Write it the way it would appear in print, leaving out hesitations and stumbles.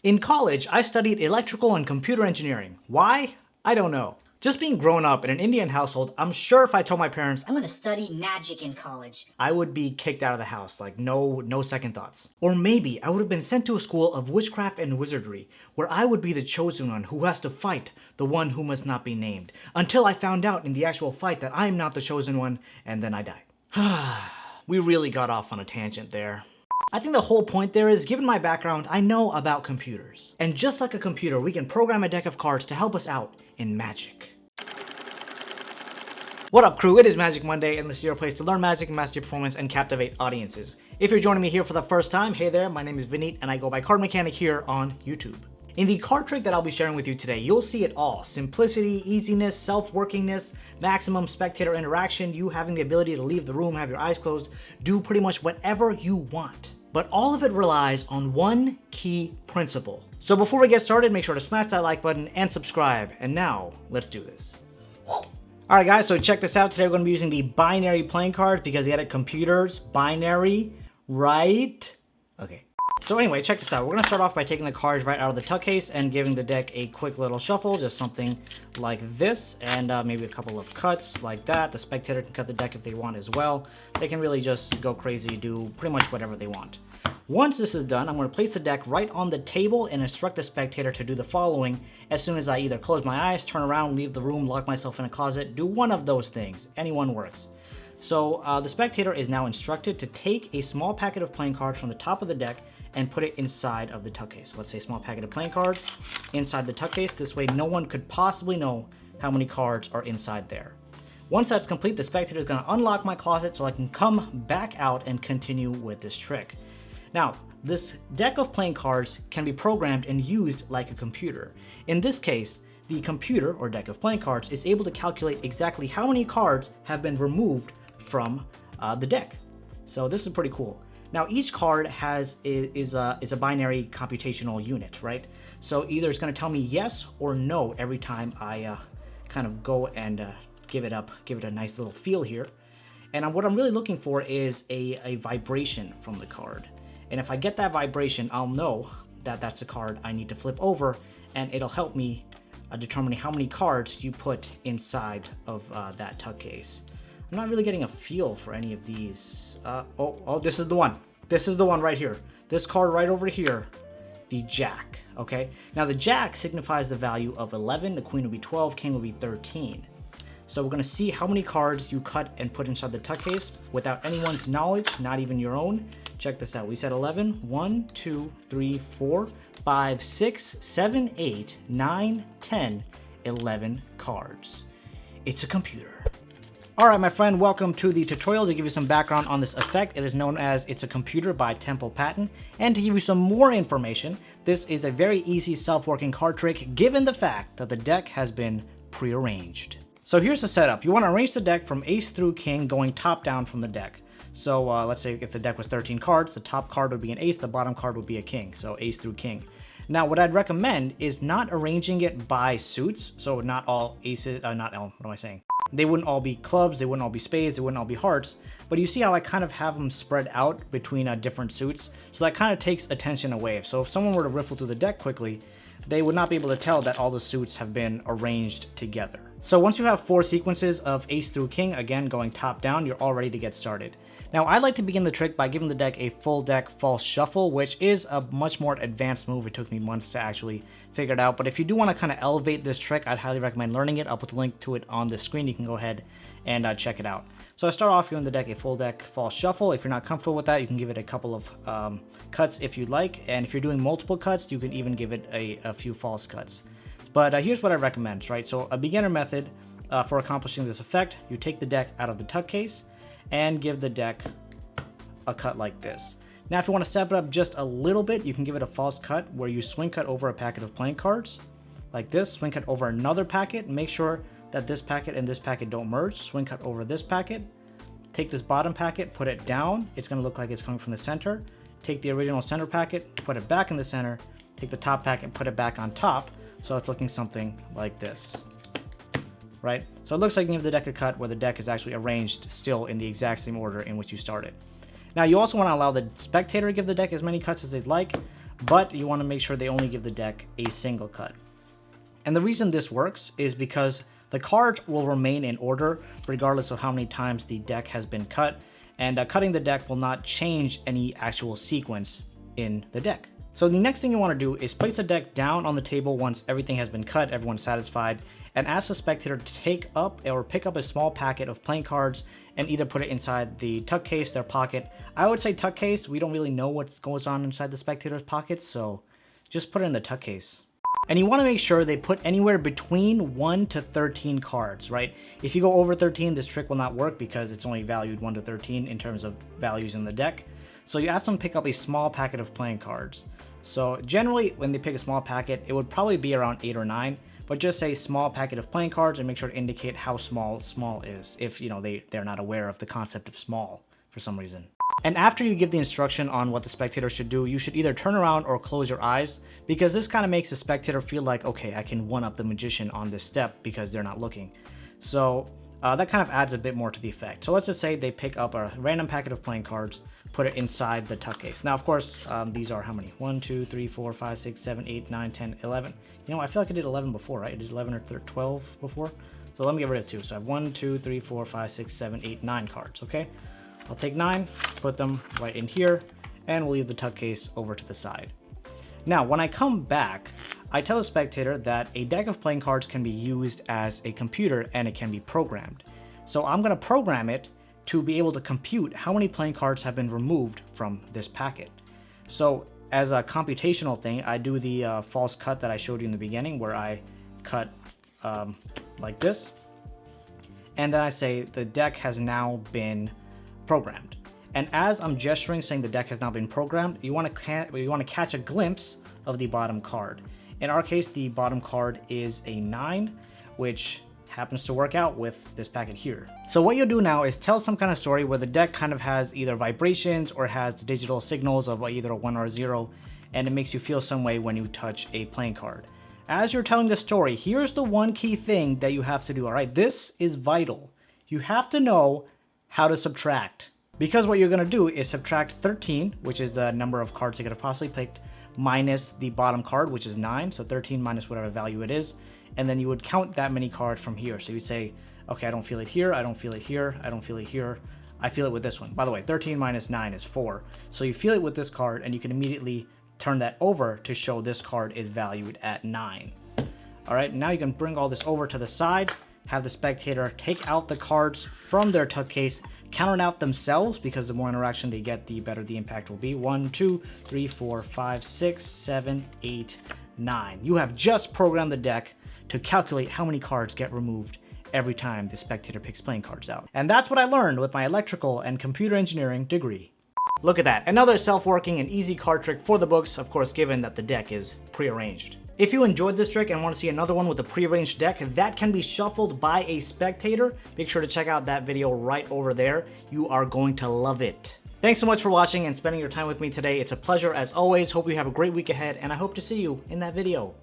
In college, I studied electrical and computer engineering. Why? I don't know. Just being grown up in an Indian household, I'm sure if I told my parents I'm gonna study magic in college, I would be kicked out of the house, like no second thoughts. Or maybe I would have been sent to a school of witchcraft and wizardry, where I would be the chosen one who has to fight the one who must not be named, until I found out in the actual fight that I'm not the chosen one, and then I died. We really got off on a tangent there. I think the whole point there is, given my background, I know about computers. And just like a computer, we can program a deck of cards to help us out in magic. What up, crew? It is Magic Monday, and this is your place to learn magic, master your performance, and captivate audiences. If you're joining me here for the first time, hey there, my name is Vineet, and I go by CardMechanic here on YouTube. In the card trick that I'll be sharing with you today, you'll see it all. Simplicity, easiness, self-workingness, maximum spectator interaction, you having the ability to leave the room, have your eyes closed, do pretty much whatever you want. But all of it relies on one key principle. So before we get started, make sure to smash that like button and subscribe. And now, let's do this. Alright guys, so check this out. Today we're going to be using the binary playing cards because you got it, computers, binary, right? Okay. So anyway, check this out. We're going to start off by taking the cards right out of the tuck case and giving the deck a quick little shuffle, just something like this, and maybe a couple of cuts like that. The spectator can cut the deck if they want as well. They can really just go crazy, do pretty much whatever they want. Once this is done, I'm going to place the deck right on the table and instruct the spectator to do the following as soon as I either close my eyes, turn around, leave the room, lock myself in a closet, do one of those things. Anyone works. So the spectator is now instructed to take a small packet of playing cards from the top of the deck and put it inside of the tuck case. Let's say a small packet of playing cards inside the tuck case. This way no one could possibly know how many cards are inside there. Once that's complete, the spectator is going to unlock my closet so I can come back out and continue with this trick. Now, this deck of playing cards can be programmed and used like a computer. In this case, the computer, or deck of playing cards, is able to calculate exactly how many cards have been removed from the deck. So this is pretty cool. Now, each card is a binary computational unit, right? So either it's going to tell me yes or no every time I kind of go and give it a nice little feel here. And what I'm really looking for is a vibration from the card. And if I get that vibration, I'll know that that's a card I need to flip over, and it'll help me determining how many cards you put inside of that tuck case. I'm not really getting a feel for any of these. Oh, this is the one. This is the one right here. This card right over here, the Jack, okay? Now the Jack signifies the value of 11, the Queen would be 12, King would be 13. So we're gonna see how many cards you cut and put inside the tuck case without anyone's knowledge, not even your own. Check this out. We said 11. 1, 2, 3, 4, 5, 6, 7, 8, 9, 10, 11 cards. It's a computer. Alright my friend, welcome to the tutorial. To give you some background on this effect, it is known as It's a Computer by Temple Patton. And to give you some more information, this is a very easy self-working card trick given the fact that the deck has been prearranged. So here's the setup. You want to arrange the deck from ace through king, going top down from the deck. So let's say if the deck was 13 cards, the top card would be an ace, the bottom card would be a king. So ace through king. Now what I'd recommend is not arranging it by suits. So not all aces, what am I saying? They wouldn't all be clubs, they wouldn't all be spades, they wouldn't all be hearts. But you see how I kind of have them spread out between different suits? So that kind of takes attention away. So if someone were to riffle through the deck quickly, they would not be able to tell that all the suits have been arranged together. So once you have 4 sequences of ace through king, again going top down, you're all ready to get started. Now I like to begin the trick by giving the deck a full deck false shuffle, which is a much more advanced move. It took me months to actually figure it out, but if you do want to kind of elevate this trick, I'd highly recommend learning it. I'll put the link to it on the screen. You can go ahead and check it out. So I start off giving the deck a full deck false shuffle. If you're not comfortable with that, you can give it a couple of cuts if you'd like, and if you're doing multiple cuts, you can even give it a few false cuts. But here's what I recommend, right? So a beginner method for accomplishing this effect, you take the deck out of the tuck case and give the deck a cut like this. Now if you want to step it up just a little bit, you can give it a false cut where you swing cut over a packet of playing cards like this, swing cut over another packet, make sure that this packet and this packet don't merge, swing cut over this packet, take this bottom packet, put it down, it's going to look like it's coming from the center, take the original center packet, put it back in the center, take the top packet, put it back on top, so it's looking something like this. Right? So it looks like you give the deck a cut where the deck is actually arranged still in the exact same order in which you started. Now you also want to allow the spectator to give the deck as many cuts as they'd like, but you want to make sure they only give the deck a single cut. And the reason this works is because the cards will remain in order regardless of how many times the deck has been cut, and cutting the deck will not change any actual sequence in the deck. So the next thing you want to do is place the deck down on the table once everything has been cut, everyone's satisfied, and ask the spectator to take up or pick up a small packet of playing cards and either put it inside the tuck case, their pocket. I would say tuck case. We don't really know what goes on inside the spectator's pockets, so just put it in the tuck case. And you want to make sure they put anywhere between 1 to 13 cards, right? If you go over 13, this trick will not work because it's only valued 1 to 13 in terms of values in the deck. So you ask them to pick up a small packet of playing cards. So generally, when they pick a small packet, it would probably be around 8 or 9, but just say small packet of playing cards and make sure to indicate how small is, if they're not aware of the concept of small for some reason. And after you give the instruction on what the spectator should do, you should either turn around or close your eyes, because this kind of makes the spectator feel like, okay, I can one-up the magician on this step because they're not looking. So that kind of adds a bit more to the effect. So let's just say they pick up a random packet of playing cards, put it inside the tuck case. Now, of course, these are how many? 1, 2, 3, 4, 5, 6, 7, 8, 9, 10, 11. I feel like I did 11 before, right? I did 11 or 12 before. So let me get rid of 2. So I have 1, 2, 3, 4, 5, 6, 7, 8, 9 cards, okay? I'll take 9, put them right in here, and we'll leave the tuck case over to the side. Now, when I come back, I tell the spectator that a deck of playing cards can be used as a computer and it can be programmed. So I'm going to program it to be able to compute how many playing cards have been removed from this packet. So as a computational thing, I do the false cut that I showed you in the beginning, where I cut like this, and then I say the deck has now been programmed. And as I'm gesturing saying the deck has now been programmed, you want to catch a glimpse of the bottom card. In our case, the bottom card is a 9, which happens to work out with this packet here. So what you'll do now is tell some kind of story where the deck kind of has either vibrations or has digital signals of either a 1 or a 0, and it makes you feel some way when you touch a playing card. As you're telling the story, here's the one key thing that you have to do, all right? This is vital. You have to know how to subtract. Because what you're going to do is subtract 13, which is the number of cards they could have possibly picked, minus the bottom card, which is 9, so 13 minus whatever value it is, and then you would count that many cards from here. So you'd say, okay, I don't feel it here, I don't feel it here, I don't feel it here, I feel it with this one. By the way, 13 minus 9 is 4. So you feel it with this card, and you can immediately turn that over to show this card is valued at 9. All right, now you can bring all this over to the side, have the spectator take out the cards from their tuck case, count it out themselves, because the more interaction they get, the better the impact will be. 1, 2, 3, 4, 5, 6, 7, 8, 9. You have just programmed the deck to calculate how many cards get removed every time the spectator picks playing cards out. And that's what I learned with my electrical and computer engineering degree. Look at that, another self-working and easy card trick for the books, of course, given that the deck is pre-arranged. If you enjoyed this trick and want to see another one with a pre-arranged deck that can be shuffled by a spectator, make sure to check out that video right over there. You are going to love it. Thanks so much for watching and spending your time with me today. It's a pleasure as always. Hope you have a great week ahead, and I hope to see you in that video.